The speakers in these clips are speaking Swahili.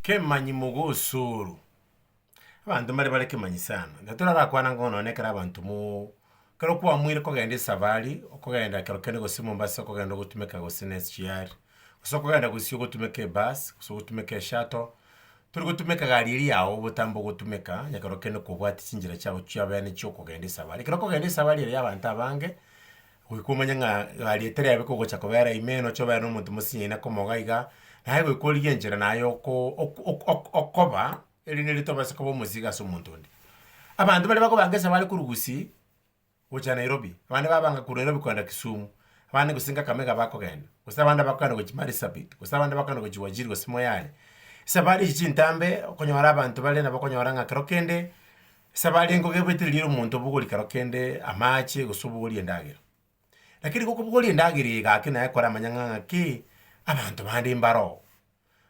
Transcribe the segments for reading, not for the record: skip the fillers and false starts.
Kemanyi mugosuru. Abantu mbali bali kemanyi sana. Gatula rakwana ngono nekera abantu mu kero kuwa mwire kogenda safari okogenda kero kene gosi Mombasa kogenda gutumeka gosi SGR. Kuso kogenda gosi gutumeka bus, kuso gutumeka shuttle. Turi gutumeka gari iri yawo butambo gutumeka nyakero kene kubwati cinjira cyawo cyabane cyo kogenda safari. Kero kogenda safari iri abantu abange wikumanya nga gari etere yabiko gocha kobera imeno cyo bana umuntu musinyina komogaiga. Naye gwikoli yenjira nayo okoba eri nelitobase kobo muziga so muntu ndi. Abantu bali bako bangesa bali kurugusi ucha Nairobi. Abandi babanga ku Nairobi kwenda Kisumu. Abandi gusinga Kamega bako genda. Kusabanda bakana go Kimari Sabit. Kusabanda bakana go Jiwajiri go Simoyale. Sabali ikintambe okonyora abantu bali na bakonyora nga krokende. Sabali ngo gebwetiliro muntu buguli krokende amache gusubuguli endagiro. Lakini kukubuguli endagiro gakina yakora amanyanga ki abantu bandi mbaro.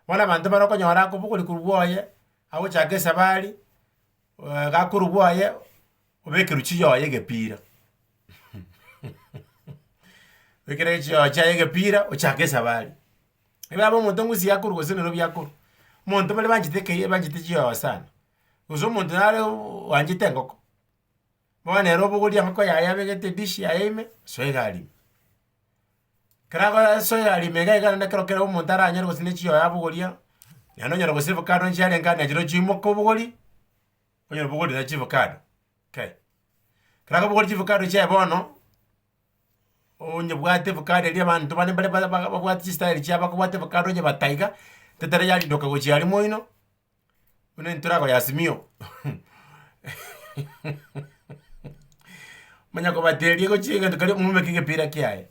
Wana abantu baro konyora ko buguli kurwoye aho cyagesa bali gakurwoye ubeke ruchiyo yege pira. Wekere chiyo yege pira uchagesa bali. Ibabo umuntu ngusi yakuru gosene no byakuru. Umuntu bali banjite chiyo sana. Uzo umuntu nare wanjite ngoko. Bwana robo gudi amako yabegete dish yayime soegali. Karago soegali mega igana kero umuntu aranyero gosene chiyo yabugolia. Yano nyoro gosifu kado nchale ngana jiro chimo ko bugoli. Onyo bugoli na chifu kado. Okay. Karago bugoli chifu kado cha bono. Onye bwate vukado eli abantu bane bale bwate style cha bako vukado je bataiga. Tetare yali doka go chiali moino. Une nturago yasimio. Manya ko bateli go chinga ndikali umume kinge pira kiaye.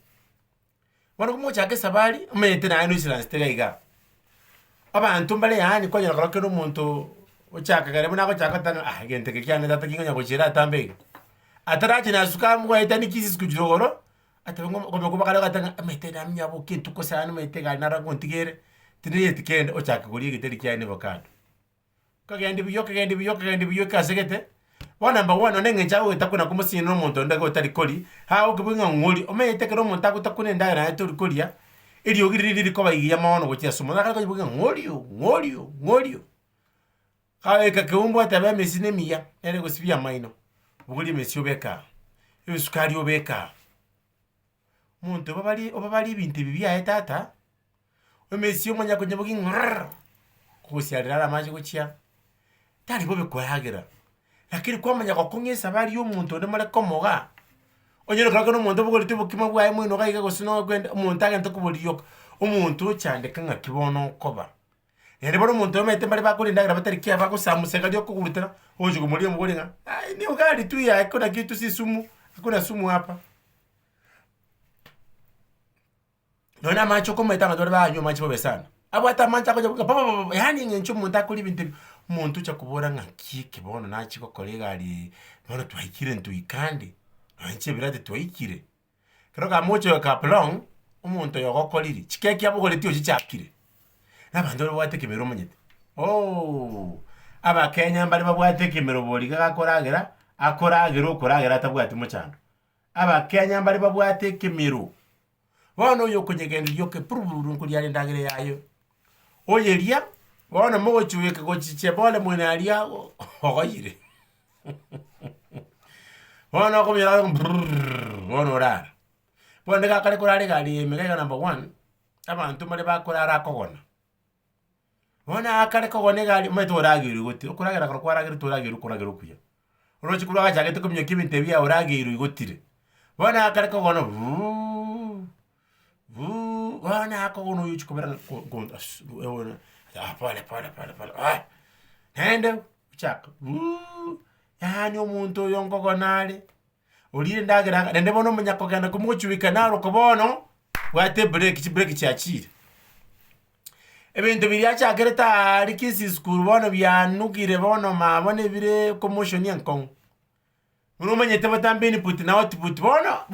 Wano kumucha ke sabali umete na anu isila stega. Abantu mbale yani ko nyara ko umuntu uchaka kare buna ko chaka tano gente ke kyane data kinga nyagochira tambe. Atarachi na suka mwa itani kisi skujogoro. Atabongo ko bakala gatanga amete na myabo kintu ko sana mete ga nara kontigere. Tiniye tikende ochaka guri giteri kyane bakado. Kagende biyo kasegete. Wa number 1 onenge njawo itakuna kumusino umuntu ndago utari koli. Ha ukubinga ngoli omete kero umuntu akutakune ndara na turi kolia. Iri ogiriri ko bayiya mawono gotia sumo nakaka bibuga ngolio. Kawe kakumbo atabe mesine miya ere gosibia maino. Buguli mesio beka. Ebisukari obeka. Muntu obabali ibintu bibya etata. Omesio manya kunyabugi ngr. Kusiarira amaji gochia. Tari bobe kwahagira. Lakini kwa manya kokongesa bali umuntu ndemale komoga. Onyero kaka no muntu bugoli tubukima bwaye mwino gayiga gosino gwenda umuntu agente kubuliyoko. Umuntu cyandika nka kibono koba. Yari baro umuntu omete bali bakuri ndagira batari kiya bakusamuseka ryo kugurutira. Oje kumuri umugore nga. Ai ni ugali tu ya kuna kitu si sumu. Hakuna sumu hapa. Nona macho kometa ngadore banyu macho bobe sana. Abata mancha ko papa yani ngencho umuntu akuri bintu umuntu cyo kubora nka kibono nakiko kolega ali none twahikire ntuyikande. Anche birate twahikire. Kero ka mocho ka plong umuntu yogokoriri. Chikeki abugole tyo chichakire. Nabandoro bwate kemero monyete. Oh. Aba Kenya mbali babwate kemero boliga gakoragera akoragera atabwate muchando. Aba Kenya mbali babwate kemero. Wono yokonyegenda yoke pururu nkuri ndagire yayo. Oyeria wono mogochuwe ko chiche bole mwena alia ogoyire. Wono ko mira wono rara. Bonde ka kare kurare gali mega number 1 abantu mali bakorara kogona. Wona akare kogone gali meto ragiru goti kuragera kwaragira turagiru kuragiro kuya. Urochi kuraga chagete kumye kibinte bya uragiru igotire. Wona akare kogona wana akogono yuchi kubera gondas. Wona pale. Ah. Hende chaka. Yani umuntu yongogonale. Olire ndagira ndende bono munyakogana kumuchuwika naro kobono wate break cyakire. Ebintu biri achagereta rikisi school bono byanugire bono mabone bire commotion yankon. Uno manyete batambeni put na output bono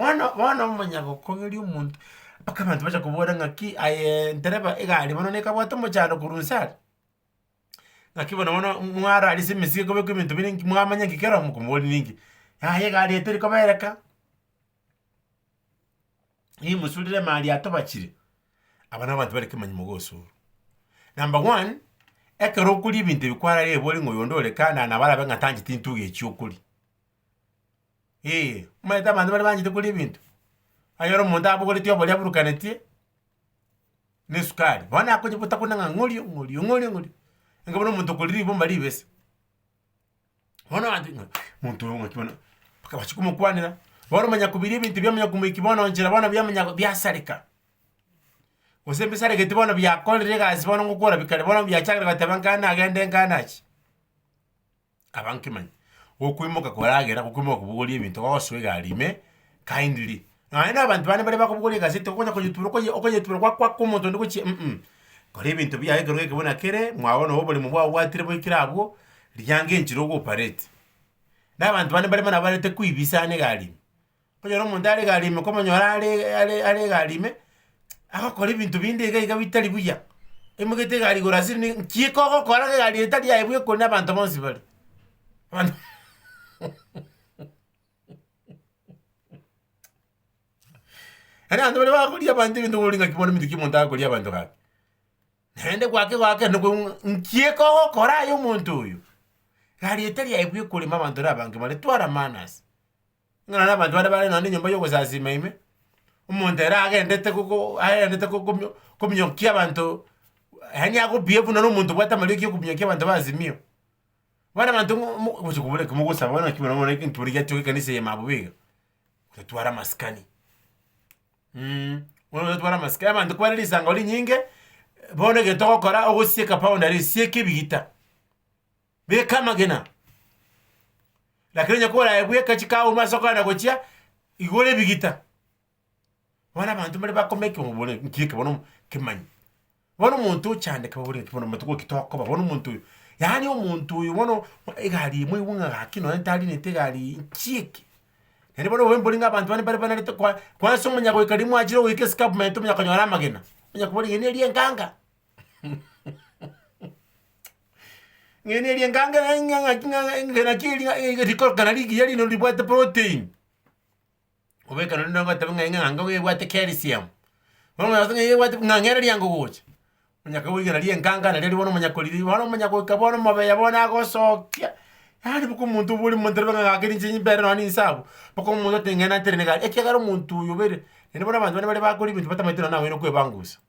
munyako kongeri umuntu. Paka abantu bacha kubora ngaki aye ntereba egali bono neka bwato muchano kurunsari. Ngaki bono mwara alisi misike kobe kwibintu biri mwamanya ngikera mukumoli ningi. Aye gali eteri kobereka. Iyi musulire mali atobachire. Abana abantu bari kemanyi mugoso. Number 1, ekero kuri ibintu bikwara ebori ngo yondole kana na bala benga tangi tintuge cyukuri mweta bantu bali banjite kuri ibintu ayoro umuntu abugore tiyo bali aburukaneti ne sukari bana akujibuta kunanga ngulyo ngabona umuntu kuri ibumba libese bona andi muntu ngo kibona bakabachikumukwandira bona manya kubiri ibintu byamanya kumikibona onjera bona byamanya byasalika Usembe sare gete bona byakolere gazi bona ngukora bikale bona byachakira batabangana agende nganachi abankimanyi okuimoka koragera kukwimoka kubugoli ibintu kwaswe galime kindly aina abantu bane bale bakubugoli gazi tokonya ko YouTube ko YouTube kwa kumuntu ndikuchi kore ibintu bya egero kebona kere mwabona obole mu bwa watire bo kirabo lyange njiro go parete n'abantu bane bale mana balete kuibisane galime konyo no mundale galime ko manyora ale galime akakora ibintu bindi ega bitari buya emugete gali gorazini kiko kora gali etari yaibwe ko n'abantu bonsi bali ana ando bali bakuri abantu bintu bolinga kibona bintu kimonta kuri abantu ka nende kwake no kiko kora yo muntu uyu gali etari yaibwe ko le mabantu rabange bali twara manas ngana n'abantu bali nandi nyumba yo gozazima ime umuntu era agendete kuko kumyokia abantu hani akubievu na umuntu bwata maliki kumyokia abantu bazimio bana bantu kubule kumugusa bana kibona mona inturiya cyo kanise ya mabubiga utwara maskani utwara maskani abantu kwari lisanga oli nyinge bone getoko kora ogusika pound ari sieke bigita be kama gena lakini nyakora ebwe kachika umasoko na gochia igole bigita wana bantu bali bakomeke mubone nkike bono kimanyi bono muntu cyane kabone kibono mutuko kitoko bono muntu yani umuntu uyu bono egali mwe wunga hakino entali netegali nkike yani bono wembo linga abantu bane bali banalete kwa somo nyako ikalimu ajiro wike scap mento myakanyora magena nyakubona ngene liye nganga ngene liye nganga ngana kili rikor kana ligi yali no libwata protein ubeka no ndonga tabanga nganga we wate calcium wona wasanga ye wate ngangera lyango gocha munyaka wigera liye nganga na leli bono munyako lili bono munyako kabona mabe yabona agosokya yani buko muntu buli mondere banga ngakiri nyi bere no ni sabu buko muntu tengena terene ekegaro muntu yobere ene bona bantu bane bakuri bintu batamaitira nawe no kwebangusa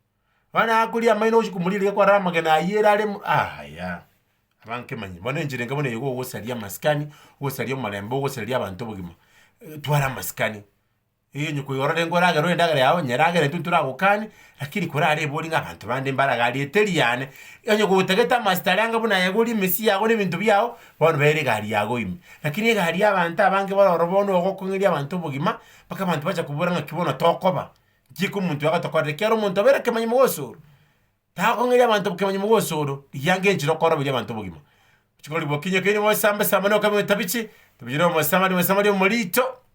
bana akuri amaino uchikumulire kwa rama gena yera ale ya abanke manyi bona njire ngabone yego wosalia maskani wosalia malembo wosalia abantu bugima twara maskani nyuko yorode ngora garo ndagare yawo nyeragere tutura gukani lakini kora ale boli ngabantu bande mbaraga ali eteliane nyuko utegeta master yanga buna yaguri mesi yago n'ibintu byao bono bere gari yago imi lakini gari abantu abange barorobono ogokongeria abantu bugima baka abantu bacha kubura ngakibono tokoba giko umuntu yakatokore kero umuntu bere kemanyi mugosoro takongeria abantu kemanyi mugosoro yange njiro kora bya abantu bugima chikoli bokinye kene mo samba samba no kamwe tabichi tubijiro mo samba mulito